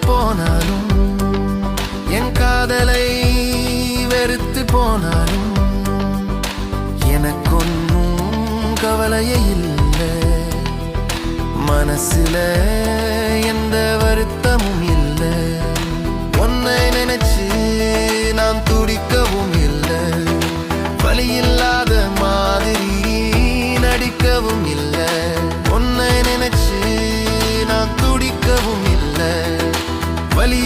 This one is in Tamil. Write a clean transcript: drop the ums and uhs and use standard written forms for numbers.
போனாலும் என் காதலை வெறுத்து போனாலும் எனக்கொன்னும் கவலையே இல்லை. மனசுல எந்த வருத்தமும் இல்லை. உன்னை நினைச்சு நான் துடிக்கவும் இல்லை. வலி இல்லாத மாதிரி நடிக்கவும் இல்லை. உன்னை நினைச்சு நான் துடிக்கவும் இல்லை. வலி